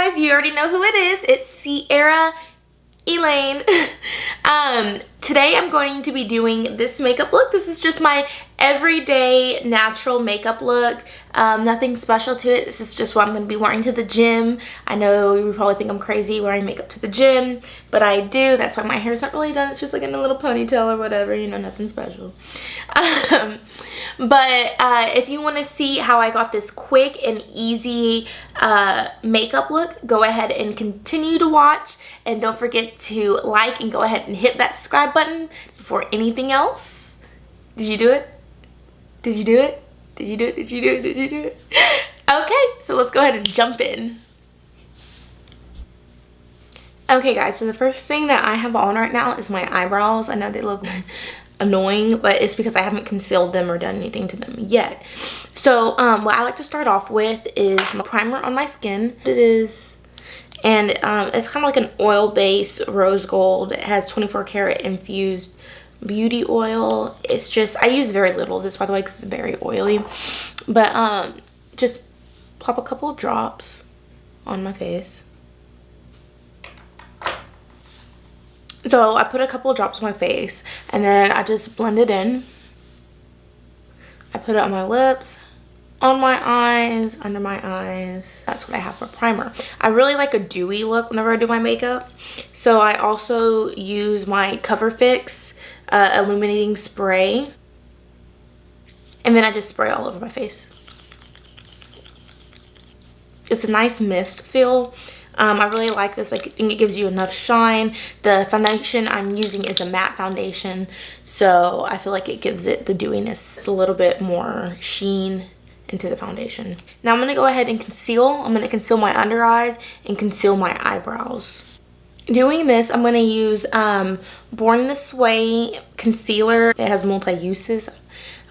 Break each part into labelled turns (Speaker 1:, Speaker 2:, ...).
Speaker 1: guys, you already know who it is. It's Sierra Elaine. Today I'm going to be doing this makeup look. This is just my everyday natural makeup look. Nothing special to it. This is just what I'm going to be wearing to the gym. I know you probably think I'm crazy wearing makeup to the gym, but I do. That's why my hair's not really done. It's just like in a little ponytail or whatever, you know, nothing special. But if you want to see how I got this quick and easy makeup look, go ahead and continue to watch, and don't forget to like and go ahead and hit that subscribe button before anything else. Did you do it? Did you do it? Did you do it? Did you do it? Did you do it? Okay, so let's go ahead and jump in. Okay guys, so the first thing that I have on right now is my eyebrows. I know they look annoying, but it's because I haven't concealed them or done anything to them yet. So what I like to start off with is my primer on my skin. It is, and it's kind of like an oil base rose gold. It has 24 karat infused beauty oil. It's just, I use very little of this, by the way, because it's very oily, but just pop a couple of drops on my face. So I put a couple of drops on my face, and then I just blend it in. I put it on my lips, on my eyes, under my eyes. That's what I have for primer. I really like a dewy look whenever I do my makeup. So I also use my Cover Fix illuminating spray. And then I just spray all over my face. It's a nice mist feel. I really like this. I think it gives you enough shine. The foundation I'm using is a matte foundation, so I feel like it gives it the dewiness. It's a little bit more sheen into the foundation. Now I'm going to go ahead and conceal. I'm going to conceal my under eyes and conceal my eyebrows. Doing this, I'm going to use Born This Way concealer. It has multi-uses.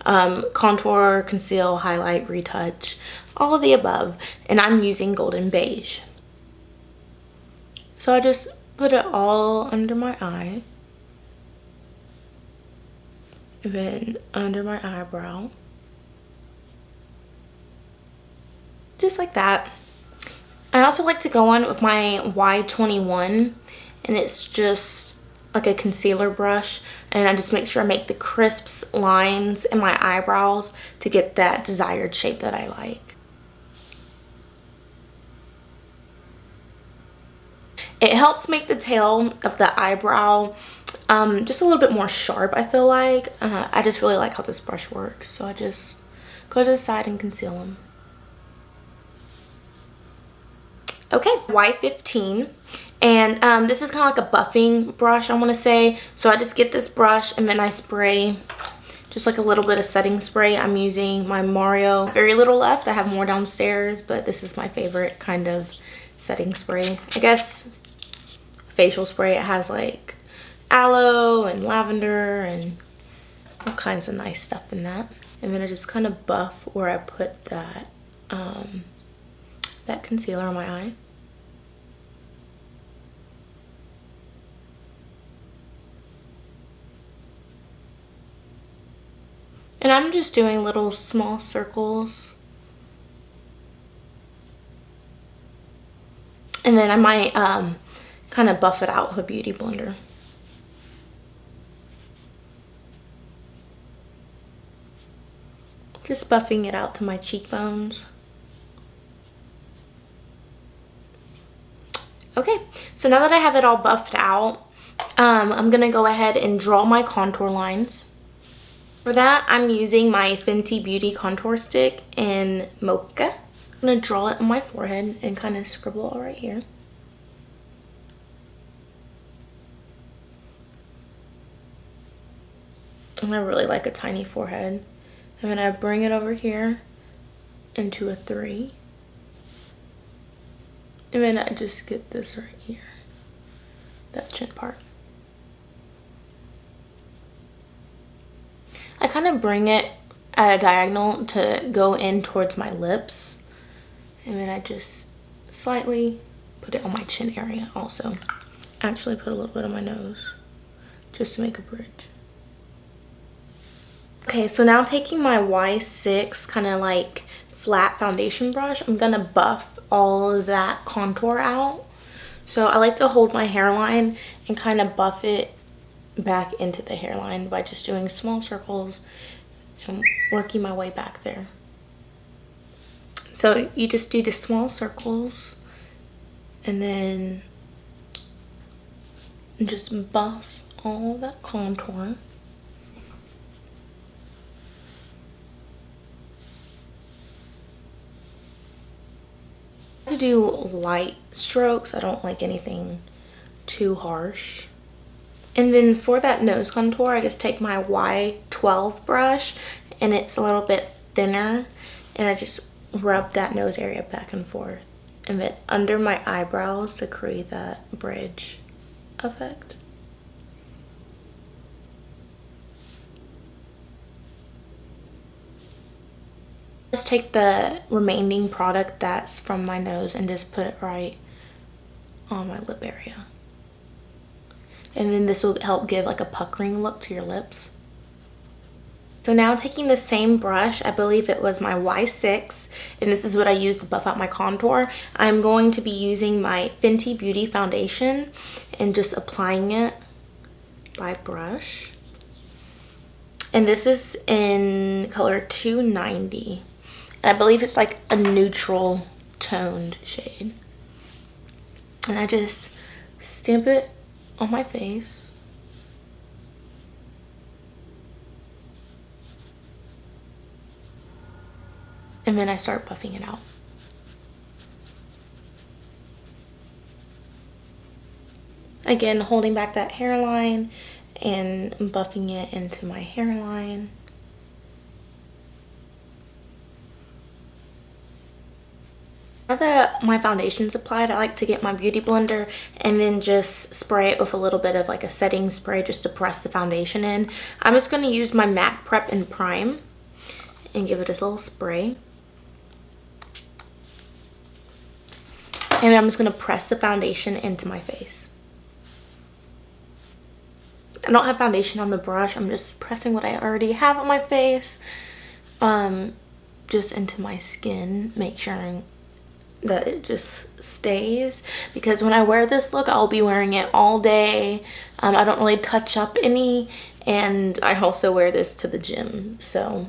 Speaker 1: Contour, conceal, highlight, retouch, all of the above. And I'm using Golden Beige. So I just put it all under my eye, and then under my eyebrow, just like that. I also like to go on with my Y21, and it's just like a concealer brush, and I just make sure I make the crisp lines in my eyebrows to get that desired shape that I like. It helps make the tail of the eyebrow just a little bit more sharp, I feel like. I just really like how this brush works. So I just go to the side and conceal them. Okay, Y15. And this is kind of like a buffing brush, I want to say. So I just get this brush and then I spray just like a little bit of setting spray. I'm using my Mario. Very little left. I have more downstairs, but this is my favorite kind of setting spray. I guess facial spray. It has like aloe and lavender and all kinds of nice stuff in that. And then I just kind of buff where I put that that concealer on my eye. And I'm just doing little small circles. And then I might kind of buff it out with a beauty blender. Just buffing it out to my cheekbones. Okay, so now that I have it all buffed out, I'm going to go ahead and draw my contour lines. For that, I'm using my Fenty Beauty contour stick in Mocha. I'm going to draw it on my forehead and kind of scribble all right here. And I really like a tiny forehead. And then I bring it over here into a 3. And then I just get this right here. That chin part. I kind of bring it at a diagonal to go in towards my lips. And then I just slightly put it on my chin area also. Actually put a little bit on my nose just to make a bridge. Okay, so now taking my Y6 kind of like flat foundation brush, I'm gonna buff all of that contour out. So I like to hold my hairline and kind of buff it back into the hairline by just doing small circles and working my way back there. So you just do the small circles and then just buff all that contour. To do light strokes. I don't like anything too harsh. And then for that nose contour, I just take my Y12 brush, and it's a little bit thinner, and I just rub that nose area back and forth, and then under my eyebrows to create that bridge effect. Just take the remaining product that's from my nose and just put it right on my lip area. And then this will help give like a puckering look to your lips. So now taking the same brush, I believe it was my Y6, and this is what I use to buff out my contour. I'm going to be using my Fenty Beauty foundation and just applying it by brush. And this is in color 290. And I believe it's like a neutral toned shade. And I just stamp it on my face. And then I start buffing it out. Again, holding back that hairline and buffing it into my hairline. Now that my foundation's applied, I like to get my beauty blender and then just spray it with a little bit of like a setting spray just to press the foundation in. I'm just going to use my MAC Prep and Prime and give it a little spray. And I'm just going to press the foundation into my face. I don't have foundation on the brush. I'm just pressing what I already have on my face just into my skin, make sure that it just stays, because when I wear this look, I'll be wearing it all day. I don't really touch up any, and I also wear this to the gym. So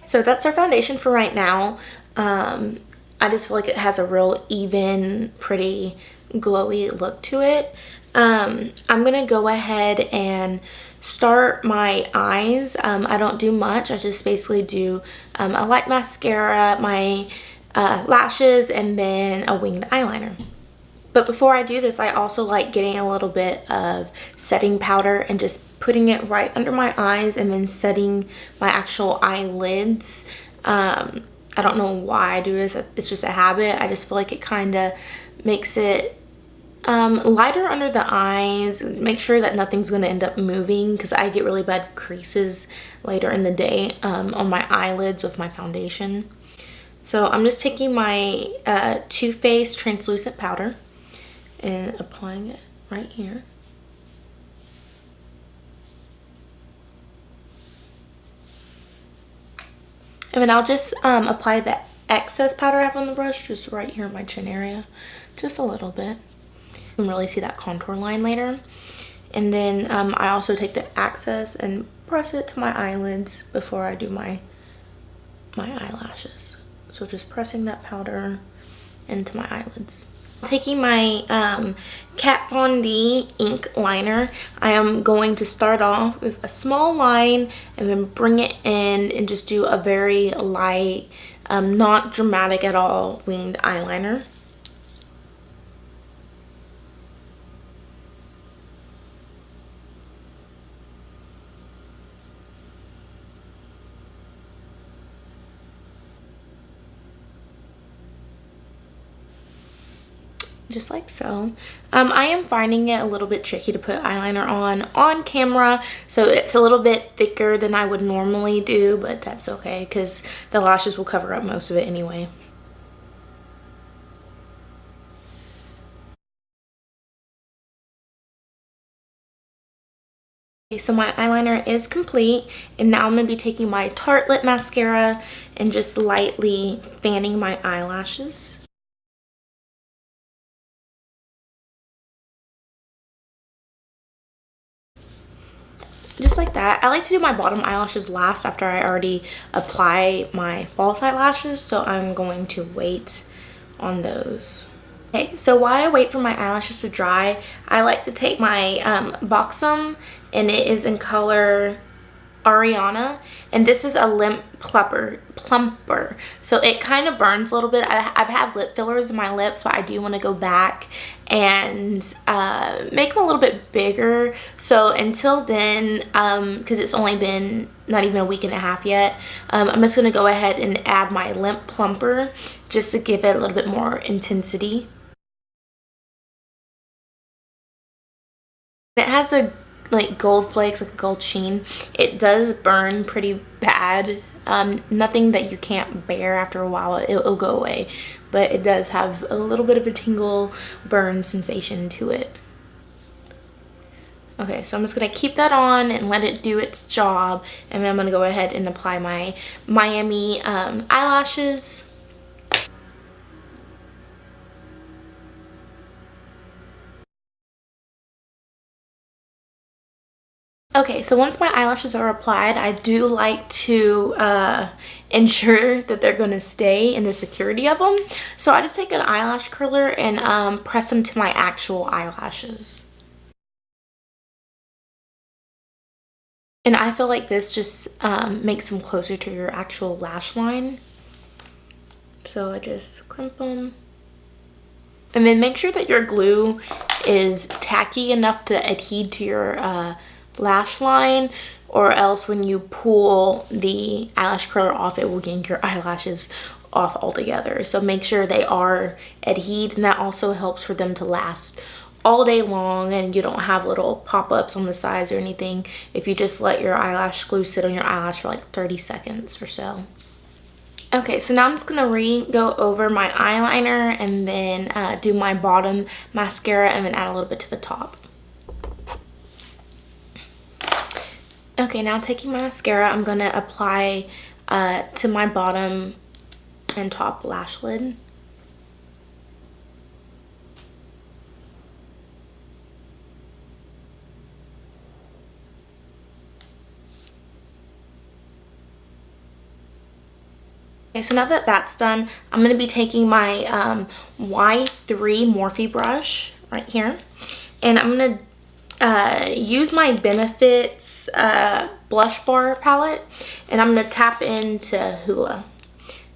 Speaker 1: that's our foundation for right now. I just feel like it has a real even, pretty, glowy look to it. I'm gonna go ahead and start my eyes. I don't do much. I just basically do a light mascara, my lashes, and then a winged eyeliner. But before I do this, I also like getting a little bit of setting powder and just putting it right under my eyes and then setting my actual eyelids. I don't know why I do this. It's just a habit. I just feel like it kind of makes it lighter under the eyes. Make sure that nothing's going to end up moving, because I get really bad creases later in the day on my eyelids with my foundation. So I'm just taking my Too Faced translucent powder and applying it right here. And then I'll just apply the excess powder I have on the brush just right here in my chin area, just a little bit. You can really see that contour line later. And then I also take the excess and press it to my eyelids before I do my eyelashes. So just pressing that powder into my eyelids. Taking my Kat Von D ink liner, I am going to start off with a small line and then bring it in and just do a very light, not dramatic at all, winged eyeliner. Just like so. I am finding it a little bit tricky to put eyeliner on camera, so it's a little bit thicker than I would normally do, but that's okay because the lashes will cover up most of it anyway. Okay, so my eyeliner is complete, and now I'm going to be taking my Tarte lip mascara and just lightly fanning my eyelashes. just like that. I like to do my bottom eyelashes last after I already apply my false eyelashes, so I'm going to wait on those. Okay, so while I wait for my eyelashes to dry, I like to take my Buxom, and it is in color Ariana, and this is a lip plumper, so it kind of burns a little bit. I've had lip fillers in my lips, but I do want to go back and make them a little bit bigger. So until then, because it's only been not even a week and a half yet, I'm just going to go ahead and add my lip plumper just to give it a little bit more intensity. It has a like gold flakes, like a gold sheen. It does burn pretty bad. Nothing that you can't bear. After a while it'll go away, but it does have a little bit of a tingle burn sensation to it. Okay, so I'm just gonna keep that on and let it do its job, and then I'm gonna go ahead and apply my Miami eyelashes. Okay, so once my eyelashes are applied, I do like to ensure that they're going to stay in the security of them. So I just take an eyelash curler and press them to my actual eyelashes. And I feel like this just makes them closer to your actual lash line. So I just crimp them. And then make sure that your glue is tacky enough to adhere to your lash line, or else when you pull the eyelash curler off, it will yank your eyelashes off altogether. So make sure they are adhered, and that also helps for them to last all day long, and you don't have little pop-ups on the sides or anything if you just let your eyelash glue sit on your eyelash for like 30 seconds or so. Okay, so now I'm just gonna go over my eyeliner and then do my bottom mascara and then add a little bit to the top. Okay, now taking my mascara, I'm gonna apply to my bottom and top lash lid. Okay, so now that that's done, I'm going to be taking my Y3 Morphe brush right here, and I'm going to use my Benefits blush bar palette, and I'm going to tap into Hoola,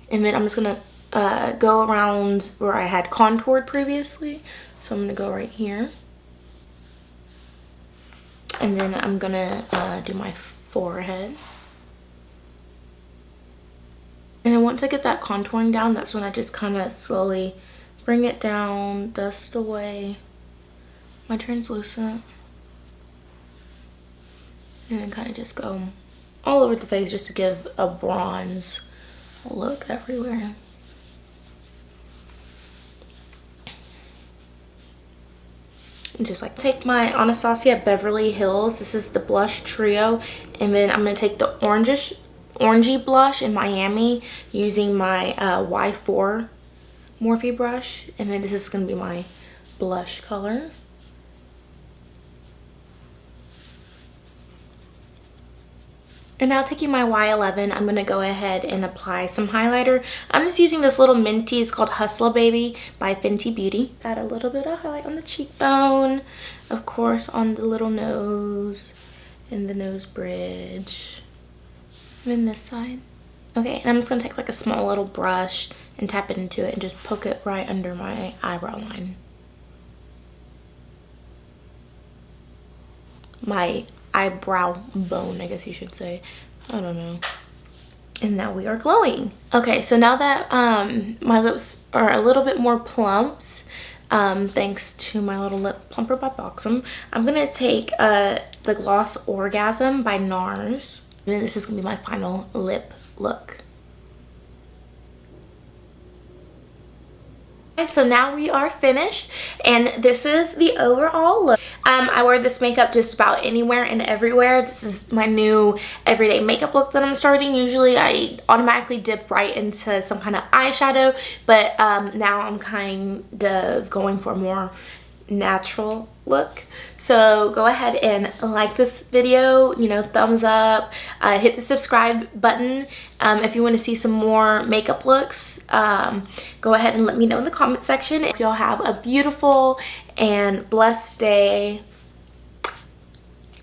Speaker 1: and then I'm just going to go around where I had contoured previously. So I'm going to go right here, and then I'm going to do my forehead. And then once I get that contouring down, that's when I just kind of slowly bring it down, dust away my translucent, and then kind of just go all over the face just to give a bronze look everywhere. And just like take my Anastasia Beverly Hills, this is the blush trio, and then I'm going to take the orangey blush in Miami using my Y4 Morphe brush, and then this is going to be my blush color. And now taking my Y11, I'm going to go ahead and apply some highlighter. I'm just using this little minty, it's called Hustler Baby by Fenty Beauty. Add a little bit of highlight on the cheekbone, of course on the little nose and the nose bridge. And this side. Okay, and I'm just going to take like a small little brush and tap it into it and just poke it right under my eyebrow line. My eyebrow bone, I guess you should say. I don't know. And now we are glowing. Okay, so now that my lips are a little bit more plumped, thanks to my little lip plumper by Buxom, I'm going to take the Gloss Orgasm by NARS. And this is going to be my final lip look. Okay, so now we are finished, and this is the overall look. I wear this makeup just about anywhere and everywhere. This is my new everyday makeup look that I'm starting. Usually I automatically dip right into some kind of eyeshadow, but now I'm kind of going for more natural look. So go ahead and like this video, you know, thumbs up, hit the subscribe button. If you want to see some more makeup looks, go ahead and let me know in the comment section. If y'all have a beautiful and blessed day.